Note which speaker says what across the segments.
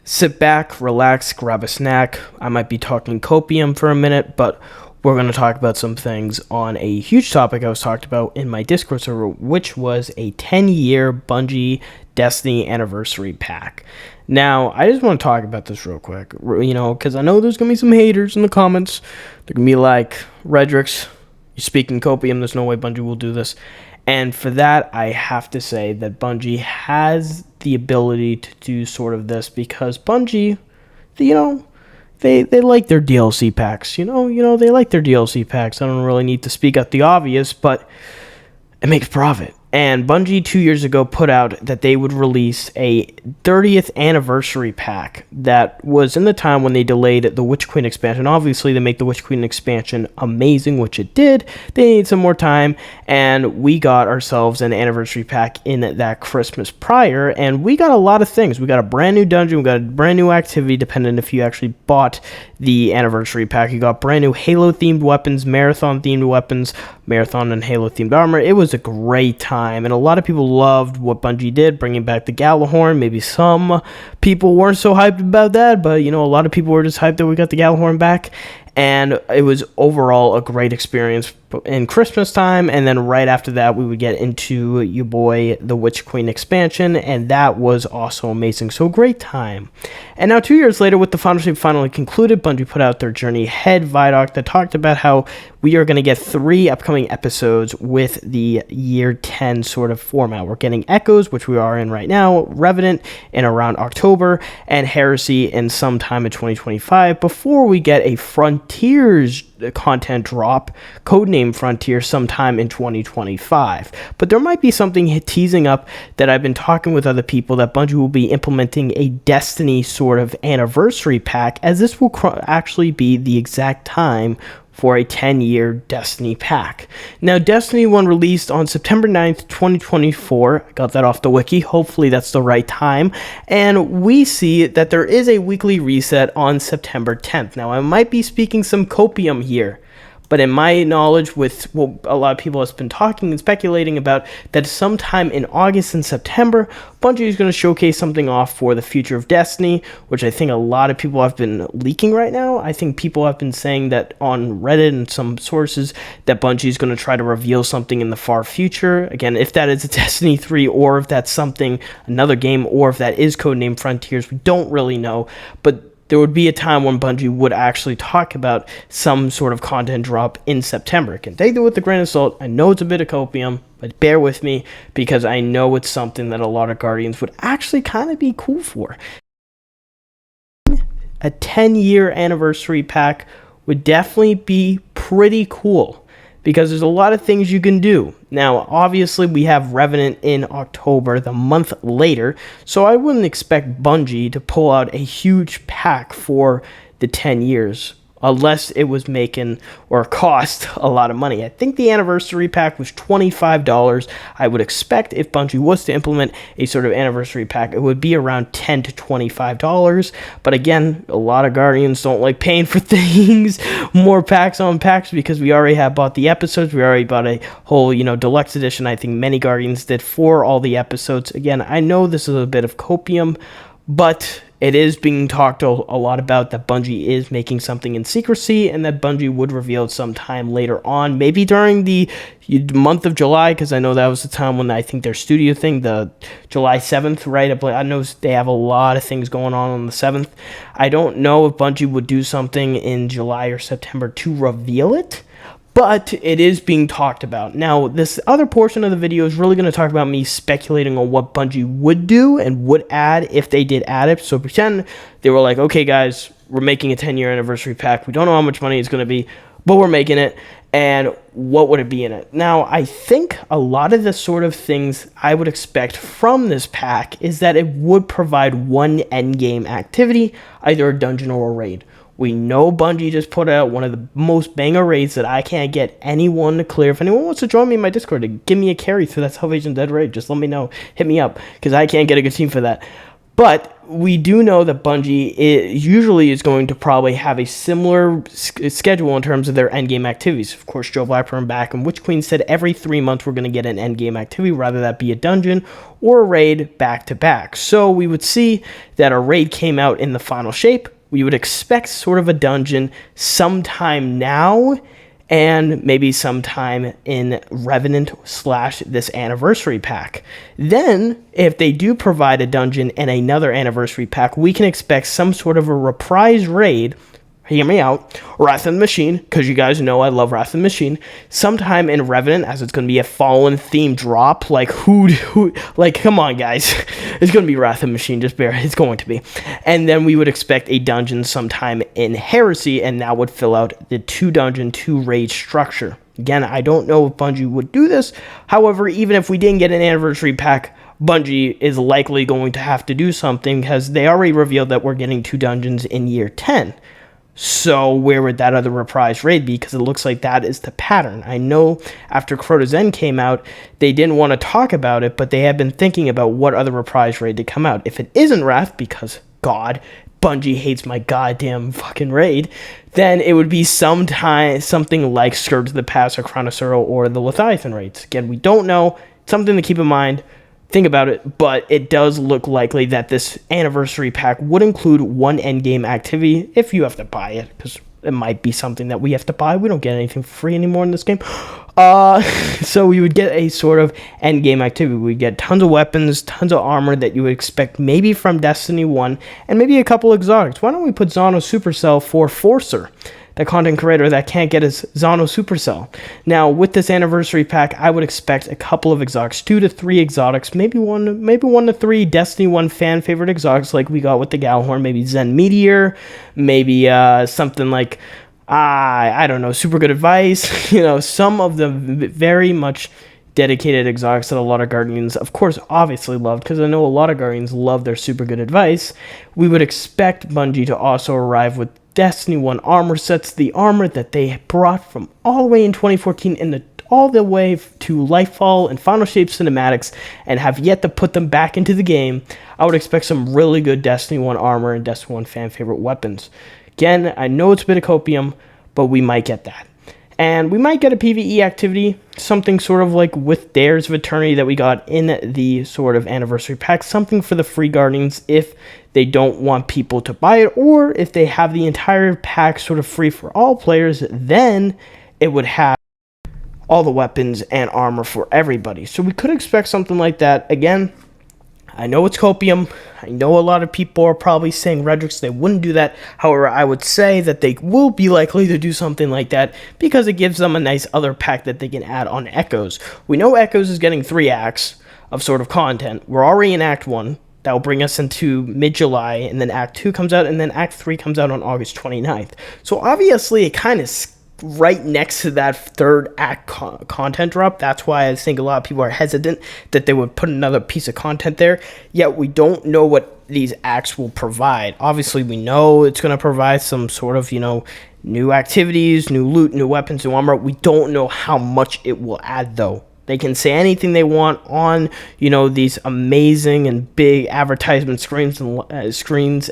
Speaker 1: Sit back, relax, grab a snack. I might be talking copium for a minute, but we're going to talk about some things on a huge topic I was talked about in my Discord server, which was a 10-year Bungie Destiny anniversary pack. Now, I just want to talk about this real quick, because I know there's going to be some haters in the comments. They're going to be like, Redrix, you're speaking copium, there's no way Bungie will do this. And for that, I have to say that Bungie has the ability to do sort of this because Bungie, they like their DLC packs. They like their DLC packs. I don't really need to speak out the obvious, but it makes profit. And Bungie 2 years ago put out that they would release a 30th anniversary pack that was in the time when they delayed the Witch Queen expansion. Obviously, they make the Witch Queen expansion amazing, which it did. They need some more time, and we got ourselves an anniversary pack in that Christmas prior, and we got a lot of things. We got a brand new dungeon, we got a brand new activity, depending if you actually bought the anniversary pack. You got brand new Halo-themed weapons, Marathon-themed weapons, Marathon and Halo-themed armor. It was a great time. And a lot of people loved what Bungie did, bringing back the Gjallarhorn. Maybe some people weren't so hyped about that, but a lot of people were just hyped that we got the Gjallarhorn back. And it was overall a great experience in Christmas time, and then right after that we would get into your boy the Witch Queen expansion, and that was also amazing. So great time. And now 2 years later, with the Final Shape finally concluded, Bungie put out their Journey Ahead Vidoc that talked about how we are going to get 3 upcoming episodes with the year 10 sort of format. We're getting Echoes, which we are in right now, Revenant in around October, and Heresy in sometime in 2025 before we get a Frontiers content drop, codename Frontier, sometime in 2025. But there might be something teasing up that I've been talking with other people that Bungie will be implementing a Destiny sort of anniversary pack, as this will actually be the exact time for a 10-year Destiny pack. Now, Destiny 1 released on September 9th, 2024. I got that off the wiki. Hopefully that's the right time. And we see that there is a weekly reset on September 10th. Now, I might be speaking some copium here, but in my knowledge, with what a lot of people have been talking and speculating about, that sometime in August and September, Bungie is going to showcase something off for the future of Destiny, which I think a lot of people have been leaking right now. I think people have been saying that on Reddit and some sources that Bungie is going to try to reveal something in the far future. Again, if that is a Destiny 3 or if that's something, another game, or if that is codename Frontiers, we don't really know, but there would be a time when Bungie would actually talk about some sort of content drop in September. I can take that with a grain of salt. I know it's a bit of copium, but bear with me because I know it's something that a lot of Guardians would actually kind of be cool for. A 10-year anniversary pack would definitely be pretty cool, because there's a lot of things you can do. Now, obviously, we have Revenant in October, the month later, so I wouldn't expect Bungie to pull out a huge pack for the 10 years, unless it was making or cost a lot of money. I think the anniversary pack was $25. I would expect if Bungie was to implement a sort of anniversary pack, it would be around $10 to $25. But again, a lot of Guardians don't like paying for things, more packs on packs, because we already have bought the episodes. We already bought a whole, deluxe edition. I think many Guardians did for all the episodes. Again, I know this is a bit of copium, but it is being talked a lot about that Bungie is making something in secrecy, and that Bungie would reveal it sometime later on, maybe during the month of July, because I know that was the time when I think their studio thing, the July 7th, right? I know they have a lot of things going on the 7th. I don't know if Bungie would do something in July or September to reveal it, but it is being talked about. Now, this other portion of the video is really going to talk about me speculating on what Bungie would do and would add if they did add it. So pretend they were like, okay, guys, we're making a 10-year anniversary pack. We don't know how much money it's going to be, but we're making it. And what would it be in it? Now, I think a lot of the sort of things I would expect from this pack is that it would provide one endgame activity, either a dungeon or a raid. We know Bungie just put out one of the most banger raids that I can't get anyone to clear. If anyone wants to join me in my Discord to give me a carry through that Salvation Dead raid, just let me know. Hit me up, because I can't get a good team for that. But we do know that Bungie usually is going to probably have a similar schedule in terms of their endgame activities. Of course, Joe Blackburn back and Witch Queen said every 3 months we're going to get an endgame activity, rather that be a dungeon or a raid back to back. So we would see that a raid came out in the final shape. We would expect sort of a dungeon sometime now, and maybe sometime in Revenant / this anniversary pack. Then, if they do provide a dungeon and another anniversary pack, we can expect some sort of a reprise raid. Hear me out. Wrath of the Machine, because you guys know I love Wrath of the Machine. Sometime in Revenant, as it's going to be a Fallen theme drop. Like, like, come on, guys. It's going to be Wrath of the Machine, just bear it. It's going to be. And then we would expect a dungeon sometime in Heresy, and that would fill out the 2 dungeon, 2 raid structure. Again, I don't know if Bungie would do this. However, even if we didn't get an anniversary pack, Bungie is likely going to have to do something, because they already revealed that we're getting 2 dungeons in year 10. So where would that other reprise raid be? Because it looks like that is the pattern. I know after Crota's End came out, they didn't want to talk about it, but they have been thinking about what other reprise raid to come out. If it isn't Wrath, because God, Bungie hates my goddamn fucking raid, then it would be something like Scourge of the Past or Chronosaur or the Leviathan raids. Again, we don't know. Something to keep in mind. Think about it, but it does look likely that this anniversary pack would include 1 endgame activity if you have to buy it, because it might be something that we have to buy. We don't get anything for free anymore in this game. So we would get a sort of endgame activity. We'd get tons of weapons, tons of armor that you would expect maybe from Destiny 1, and maybe a couple exotics. Why don't we put Zono Supercell for Forcer? The content creator that can't get his Zono Supercell. Now, with this anniversary pack, I would expect a couple of exotics, 2 to 3 exotics, maybe 1 to 3 Destiny 1 fan favorite exotics like we got with the Galhorn, maybe Zen Meteor, maybe something like, I don't know, Super Good Advice, some of the very much dedicated exotics that a lot of Guardians, of course, obviously loved, because I know a lot of Guardians love their Super Good Advice. We would expect Bungie to also arrive with Destiny 1 armor sets, the armor that they brought from all the way in 2014 and all the way to Lightfall and Final Shape cinematics, and have yet to put them back into the game. I would expect some really good Destiny 1 armor and Destiny 1 fan favorite weapons. Again, I know it's a bit of copium, but we might get that. And we might get a PvE activity, something sort of like with Dares of Eternity that we got in the sort of anniversary pack, something for the free Guardians if they don't want people to buy it, or if they have the entire pack sort of free for all players, then it would have all the weapons and armor for everybody. So we could expect something like that. Again, I know it's copium. I know a lot of people are probably saying Redrix, they wouldn't do that. However, I would say that they will be likely to do something like that because it gives them a nice other pack that they can add on Echoes. We know Echoes is getting 3 acts of sort of content. We're already in Act 1. That will bring us into mid-July, and then Act 2 comes out, and then Act 3 comes out on August 29th. So obviously, it kind of right next to that 3rd act content drop. That's why I think a lot of people are hesitant that they would put another piece of content there. Yet we don't know what these acts will provide. Obviously, we know it's going to provide some sort of, new activities, new loot, new weapons, new armor. We don't know how much it will add, though. They can say anything they want on, these amazing and big advertisement screens and Vidocs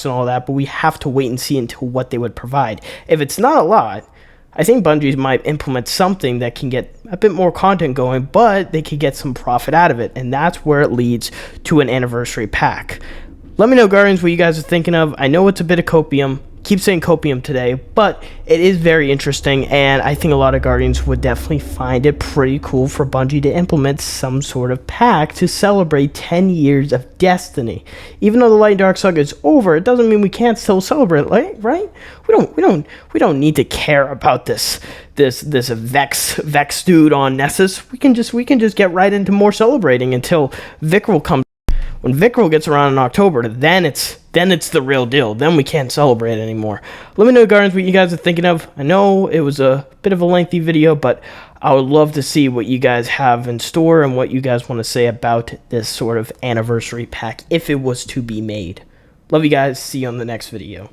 Speaker 1: and all that, but we have to wait and see until what they would provide. If it's not a lot, I think Bungie might implement something that can get a bit more content going, but they could get some profit out of it, and that's where it leads to an anniversary pack. Let me know, Guardians, what you guys are thinking of. I know it's a bit of copium. Keep saying copium today, but it is very interesting, and I think a lot of Guardians would definitely find it pretty cool for Bungie to implement some sort of pack to celebrate 10 years of Destiny. Even though the Light and Dark Saga is over, it doesn't mean we can't still celebrate, right? We don't need to care about this Vex dude on Nessus. We can just get right into more celebrating until Vickrell comes. When Vickrell gets around in October, then it's the real deal. Then we can't celebrate anymore. Let me know, Guardians, what you guys are thinking of. I know it was a bit of a lengthy video, but I would love to see what you guys have in store and what you guys want to say about this sort of anniversary pack if it was to be made. Love you guys. See you on the next video.